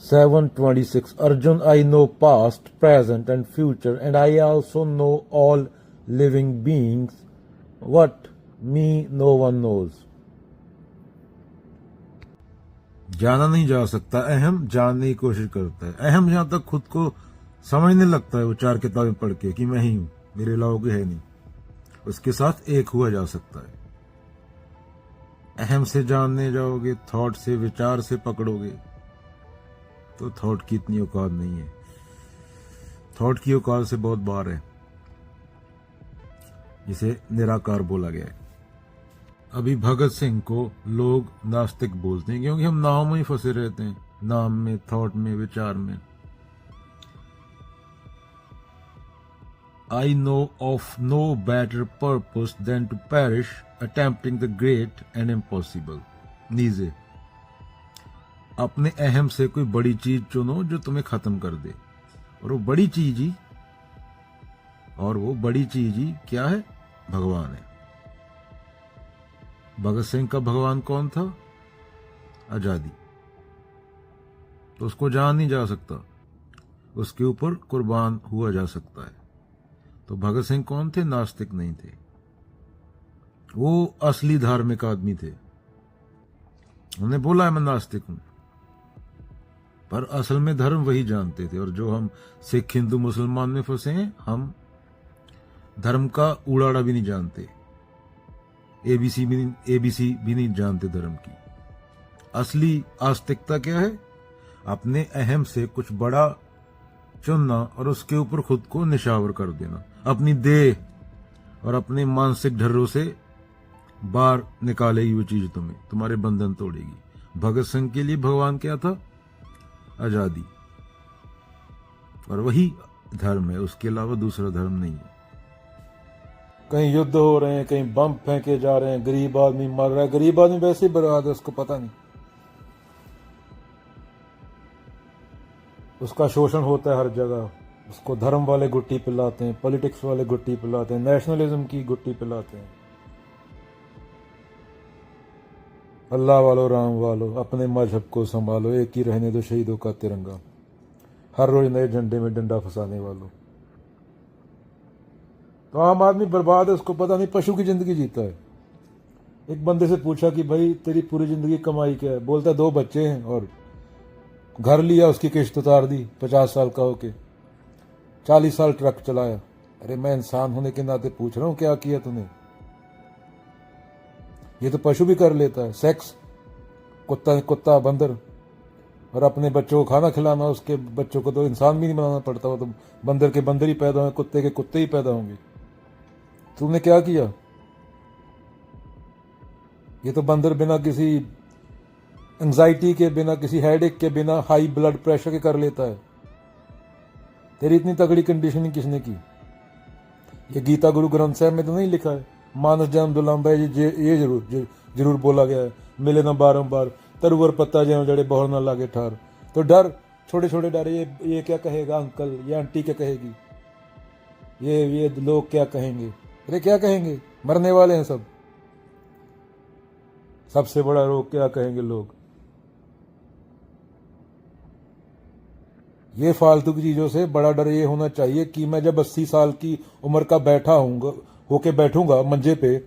7:26 Arjun, I know past, present, and future, and I also know all living beings. What me no one knows. जाना नहीं जा सकता, अहम जानने की कोशिश करता है। अहम जहां तक खुद को समझने लगता है वो चार किताबें पढ़ के कि मैं ही हूं, मेरे अलावा कोई है नहीं, उसके साथ एक हुआ जा सकता है। अहम से जानने जाओगे, थॉट से, विचार से पकड़ोगे तो थॉट की इतनी औकात नहीं है। थॉट की औकात से बहुत बाहर है, जिसे निराकार बोला गया है। अभी भगत सिंह को लोग नास्तिक बोलते हैं क्योंकि हम नाम में ही फंसे रहते हैं, नाम में, थॉट में, विचार में। I know of no better purpose than to perish, attempting the great and impossible. नीचे अपने अहम से कोई बड़ी चीज चुनो जो तुम्हें खत्म कर दे, और वो बड़ी चीज ही क्या है? भगवान है। भगत सिंह का भगवान कौन था? आजादी। तो उसको जान नहीं जा सकता, उसके ऊपर कुर्बान हुआ जा सकता है। तो भगत सिंह कौन थे? नास्तिक नहीं थे, वो असली धार्मिक आदमी थे। उन्होंने बोला है मैं नास्तिक हूं, पर असल में धर्म वही जानते थे। और जो हम सिख, हिंदू, मुसलमान में फंसे हैं, हम धर्म का उड़ाड़ा भी नहीं जानते, एबीसी भी नहीं जानते धर्म की। असली आस्तिकता क्या है? अपने अहम से कुछ बड़ा चुनना और उसके ऊपर खुद को निशावर कर देना, अपनी देह और अपने मानसिक ढर्रों से बाहर निकालेगी वो चीज, तुम्हारे बंधन तोड़ेगी। भगत सिंह के लिए भगवान क्या था? आजादी। और वही धर्म है, उसके अलावा दूसरा धर्म नहीं है। कहीं युद्ध हो रहे हैं, कहीं बम फेंके जा रहे हैं, गरीब आदमी मर रहा है। गरीब आदमी वैसे ही बर्बाद है, उसको पता नहीं। उसका शोषण होता है हर जगह। उसको धर्म वाले गुट्टी पिलाते हैं, पॉलिटिक्स वाले गुट्टी पिलाते हैं, नेशनलिज्म की गुट्टी पिलाते हैं। अल्लाह वालो, राम वालो, अपने मजहब को संभालो, एक ही रहने दो शहीदों का तिरंगा। हर रोज नए झंडे में डंडा फंसाने वालों। तो आम आदमी बर्बाद है, उसको पता नहीं, पशु की जिंदगी जीता है। एक बंदे से पूछा कि भाई तेरी पूरी जिंदगी कमाई क्या है? बोलता 2 बच्चे हैं और घर लिया, उसकी किश्त उतार दी। 50 साल का होके 40 साल ट्रक चलाया। अरे मैं इंसान होने के नाते पूछ रहा हूं क्या किया तूने? ये तो पशु भी कर लेता है, सेक्स, कुत्ता बंदर, और अपने बच्चों को खाना खिलाना। उसके बच्चों को तो इंसान भी नहीं बनाना पड़ता, वो तो बंदर के बंदर ही पैदा होंगे, कुत्ते के कुत्ते ही पैदा होंगे। तुमने क्या किया? ये तो बंदर बिना किसी एंजाइटी के, बिना किसी हेडेक के, बिना हाई ब्लड प्रेशर के कर लेता है। तेरी इतनी तगड़ी कंडीशनिंग किसने की? ये गीता गुरु ग्रंथ साहब में तो नहीं लिखा है? मानस जन्म दुलंब है, ये जरूर बोला गया है, मिले ना बारंबार, तरुवर पत्ता ज्यों जड़े बहुर ना लागे ठार। तो डर, छोटे छोटे डर, ये क्या कहेगा अंकल, ये आंटी क्या कहेगी, ये लोग क्या कहेंगे? अरे क्या कहेंगे? मरने वाले हैं सब। सबसे बड़ा रोग क्या कहेंगे लोग? ये फालतू की चीजों से बड़ा डर ये होना चाहिए कि मैं जब 80 साल की उम्र का होके बैठूंगा मंजे पे,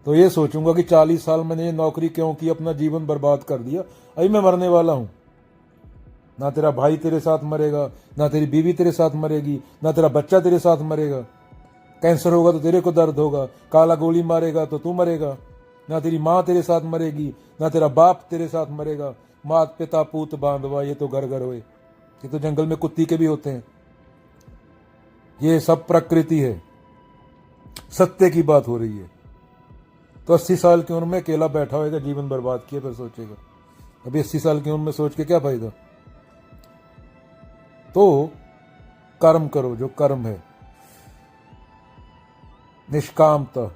तो ये सोचूंगा कि 40 साल मैंने ये नौकरी क्यों की, अपना जीवन बर्बाद कर दिया, अभी मैं मरने वाला हूं। ना तेरा भाई तेरे साथ मरेगा, ना तेरी बीवी तेरे साथ मरेगी, ना तेरा बच्चा तेरे साथ मरेगा। कैंसर होगा तो तेरे को दर्द होगा, काला गोली मारेगा तो तू मरेगा। ना तेरी माँ तेरे साथ मरेगी, ना तेरा बाप तेरे साथ मरेगा। मात पिता पूत बांधवा, ये तो घर घर हुए। ये तो जंगल में कुत्ती के भी होते हैं। ये सब प्रकृति है, सत्य की बात हो रही है। तो 80 साल की उम्र में अकेला बैठा होगा, जीवन बर्बाद किया, फिर सोचेगा अभी 80 साल की उम्र में सोच के क्या फायदा? तो कर्म करो, जो कर्म है, निष्कामता,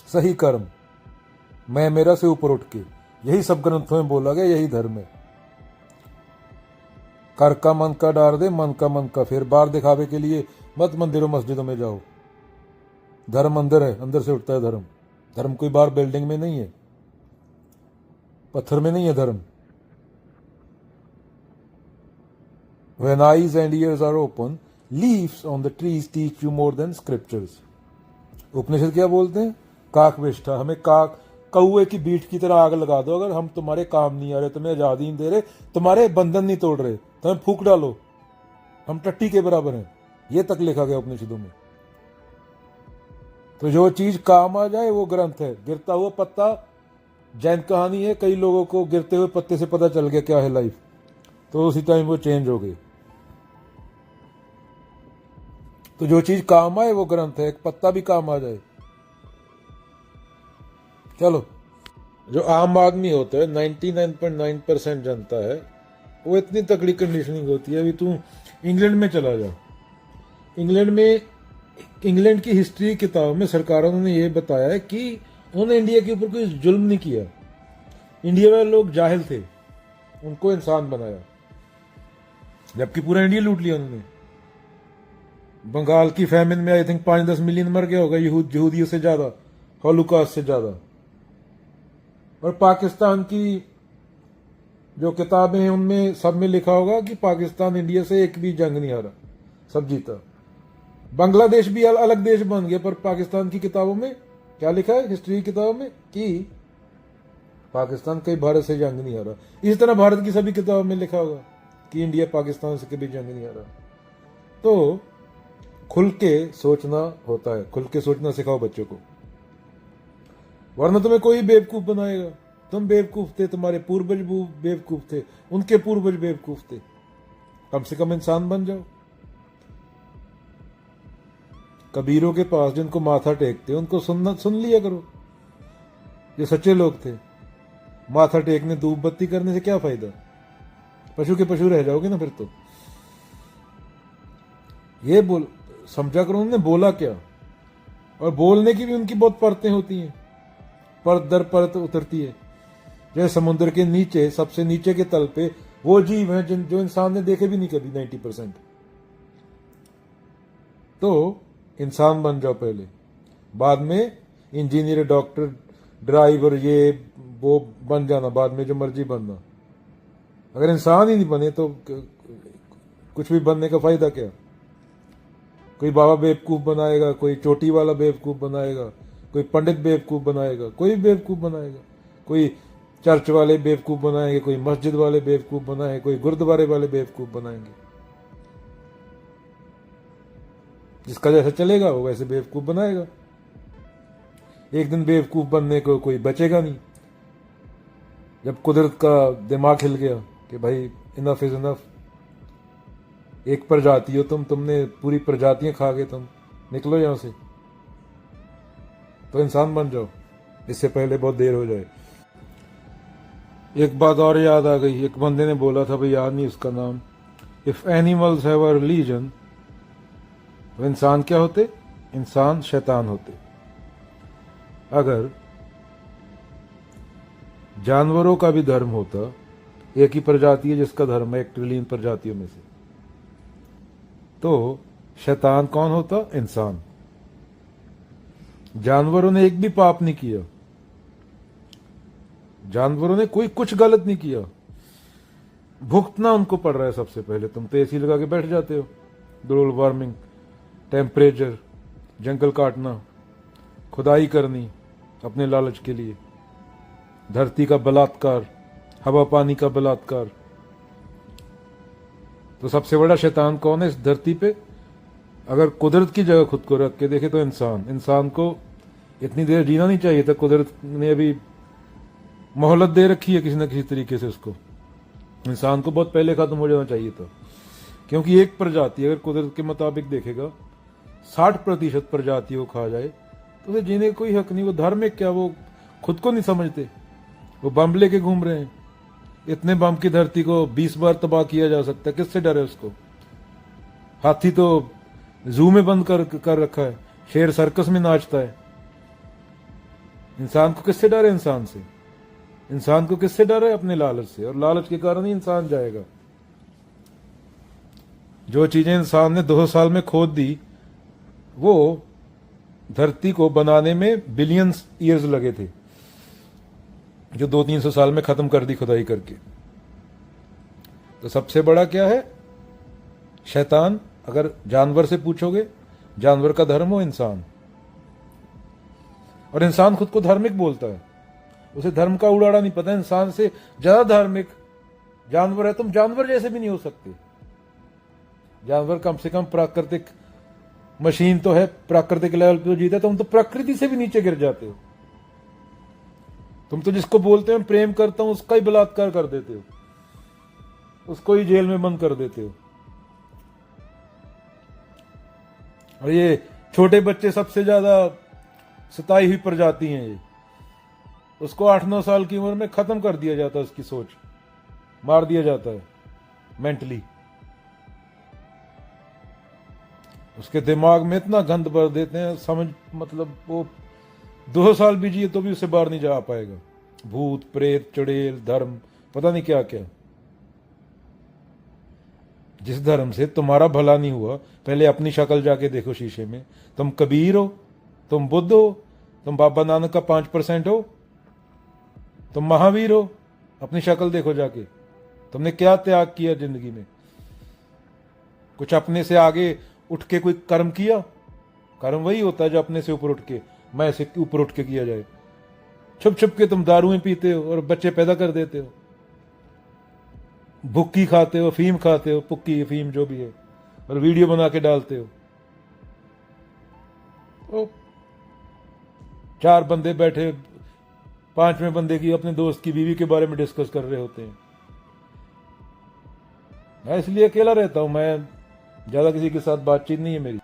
सही कर्म, मैं मेरा से ऊपर उठ के, यही सब ग्रंथों में बोला गया, यही धर्म है। कर का मन का डार दे, मन का मन का फिर। बाहर दिखावे के लिए मत मंदिरों मस्जिदों में जाओ। धर्म अंदर है, अंदर से उठता है धर्म। धर्म कोई बाहर बिल्डिंग में नहीं है, पत्थर में नहीं है धर्म। When eyes and ears are open, leaves on the trees teach you more than scriptures. उपनिषद क्या बोलते हैं? काक विष्ठा, हमें काक कौए की बीट की तरह आग लगा दो, अगर हम तुम्हारे काम नहीं आ रहे, तुम्हें आजादी नहीं दे रहे, तुम्हारे बंधन नहीं तोड़ रहे, तुम्हें फूक डालो, हम टट्टी के बराबर हैं। ये तक लिखा गया उपनिषदों में। तो जो चीज काम आ जाए वो ग्रंथ है। गिरता हुआ पत्ता जैन कहानी है, कई लोगों को गिरते हुए पत्ते से पता चल गया क्या है लाइफ, तो उसी टाइम वो चेंज हो गई। तो जो चीज काम आए वो ग्रंथ है, एक पत्ता भी काम आ जाए। चलो, जो आम आदमी होता है 99.9% जनता है, वो इतनी तगड़ी कंडीशनिंग होती है। अभी तू इंग्लैंड में चला जा, इंग्लैंड की हिस्ट्री किताब में सरकारों ने ये बताया है कि उन्होंने इंडिया के ऊपर कोई जुल्म नहीं किया। इंडिया में लोग जाहिल थे, उनको इंसान बनाया, जबकि पूरा इंडिया लूट लिया उन्होंने। बंगाल की फैमिन में आई थिंक 5-10 मिलियन मर गया होगा यहूदियों से ज्यादा, हॉलोकॉस्ट से ज्यादा। और पाकिस्तान की जो किताबें हैं उनमें सब में लिखा होगा कि पाकिस्तान इंडिया से एक भी जंग नहीं हारा, सब जीता। बांग्लादेश भी अलग देश बन गया, पर पाकिस्तान की किताबों में क्या लिखा है, हिस्ट्री की किताबों में, कि पाकिस्तान कई भारत से जंग नहीं हारा। इस तरह भारत की सभी किताबों में लिखा होगा कि इंडिया पाकिस्तान से कभी जंग नहीं हारा। तो खुल के सोचना होता है, खुल के सोचना सिखाओ बच्चों को, वरना तुम्हें कोई बेवकूफ बनाएगा। तुम बेवकूफ थे, तुम्हारे पूर्वज बेवकूफ थे, उनके पूर्वज बेवकूफ थे। कम से कम इंसान बन जाओ। कबीरों के पास जिनको माथा टेकते उनको सुन लिया करो, ये सच्चे लोग थे। माथा टेकने धूप बत्ती करने से क्या फायदा, पशु के पशु रह जाओगे ना फिर तो। ये बोल समझा करो उन्होंने बोला क्या, और बोलने की भी उनकी बहुत परतें होती हैं, परत दर परत उतरती है। जैसे समुद्र के नीचे, सबसे नीचे के तल पे वो जीव हैं जो इंसान ने देखे भी नहीं कभी 90%। तो इंसान बन जाओ पहले, बाद में इंजीनियर, डॉक्टर, ड्राइवर, ये वो बन जाना, बाद में जो मर्जी बनना। अगर इंसान ही नहीं बने तो कुछ भी बनने का फायदा क्या। कोई बाबा बेवकूफ बनाएगा, कोई चोटी वाला बेवकूफ बनाएगा, कोई पंडित बेवकूफ बनाएगा, कोई बेवकूफ बनाएगा, कोई चर्च वाले बेवकूफ बनाएंगे, कोई मस्जिद वाले बेवकूफ बनाएंगे, कोई गुरुद्वारे वाले बेवकूफ बनाएंगे। जिसका जैसा चलेगा वो वैसे बेवकूफ बनाएगा। एक दिन बेवकूफ बनने को कोई बचेगा नहीं। जब कुदरत का दिमाग हिल गया कि भाई इनफ इज इनफ, एक प्रजाति हो तुमने पूरी प्रजातियां खा गए, तुम निकलो यहां से, तो इंसान बन जाओ, इससे पहले बहुत देर हो जाए। एक बात और याद आ गई, एक बंदे ने बोला था, भाई याद नहीं उसका नाम, if animals have a religion, तो इंसान क्या होते, इंसान शैतान होते। अगर जानवरों का भी धर्म होता, एक ही प्रजाति है जिसका धर्म है 1 ट्रिलियन प्रजातियों में से, तो शैतान कौन होता, इंसान। जानवरों ने एक भी पाप नहीं किया, जानवरों ने कोई कुछ गलत नहीं किया, भुगतना उनको पड़ रहा है सबसे पहले। तुम तो एसी लगा के बैठ जाते हो, ग्लोबल वार्मिंग, टेम्परेचर, जंगल काटना, खुदाई करनी अपने लालच के लिए, धरती का बलात्कार, हवा पानी का बलात्कार। तो सबसे बड़ा शैतान कौन है इस धरती पे? अगर कुदरत की जगह खुद को रख के देखे तो इंसान को इतनी देर जीना नहीं चाहिए था। कुदरत ने अभी मोहलत दे रखी है किसी न किसी तरीके से उसको। इंसान को बहुत पहले खत्म हो जाना चाहिए था, क्योंकि एक प्रजाति अगर कुदरत के मुताबिक देखेगा 60% प्रजातियों को खा जाए तो उसे जीने का कोई हक नहीं। वो धार्मिक क्या, वो खुद को नहीं समझते, वो बम लेके घूम रहे हैं। इतने बम की धरती को 20 बार तबाह किया जा सकता है, किससे डर है उसको? हाथी तो जू में बंद कर रखा है, शेर सर्कस में नाचता है। इंसान को किससे डर है? इंसान को किससे डर है? अपने लालच से, और लालच के कारण ही इंसान जाएगा। जो चीजें इंसान ने 200 साल में खोद दी, वो धरती को बनाने में बिलियंस ईयर्स लगे थे, जो 200-300 साल में खत्म कर दी खुदाई करके। तो सबसे बड़ा क्या है? शैतान, अगर जानवर से पूछोगे, जानवर का धर्म हो इंसान, और इंसान खुद को धार्मिक बोलता है, उसे धर्म का उड़ाड़ा नहीं पता। इंसान से ज्यादा धार्मिक जानवर है, तुम जानवर जैसे भी नहीं हो सकते। जानवर कम से कम प्राकृतिक मशीन तो है, प्राकृतिक लेवल पे तो जीता, तुम तो प्रकृति से भी नीचे गिर जाते हो। तुम तो जिसको बोलते हो प्रेम करता हूं उसका ही बलात्कार कर देते हो, उसको ही जेल में बंद कर देते हो। और ये छोटे बच्चे सबसे ज्यादा सताई हुई प्रजाति हैं ये, उसको 8-9 साल की उम्र में खत्म कर दिया जाता है, उसकी सोच मार दिया जाता है मेंटली। उसके दिमाग में इतना गंद भर देते हैं, समझ मतलब वो 2 साल भी जिए तो भी उससे बाहर नहीं जा पाएगा। भूत प्रेत चुड़ैल धर्म पता नहीं क्या क्या। जिस धर्म से तुम्हारा भला नहीं हुआ, पहले अपनी शक्ल जाके देखो शीशे में। तुम कबीर हो, तुम बुद्ध हो, तुम बाबा नानक का 5% हो, तुम महावीर हो, अपनी शक्ल देखो जाके। तुमने क्या त्याग किया जिंदगी में? कुछ अपने से आगे उठ के कोई कर्म किया? कर्म वही होता है जो अपने से ऊपर उठ के, मैं से ऊपर उठ के किया जाए। छुप छुप के तुम दारुएं पीते हो और बच्चे पैदा कर देते हो, भुक्की खाते हो, फीम खाते हो, पुक्की फीम जो भी है, और वीडियो बना के डालते हो। तो 4 बंदे बैठे 5वें बंदे की अपने दोस्त की बीवी के बारे में डिस्कस कर रहे होते हैं। मैं इसलिए अकेला रहता हूं, मैं ज्यादा किसी के साथ बातचीत नहीं है मेरी।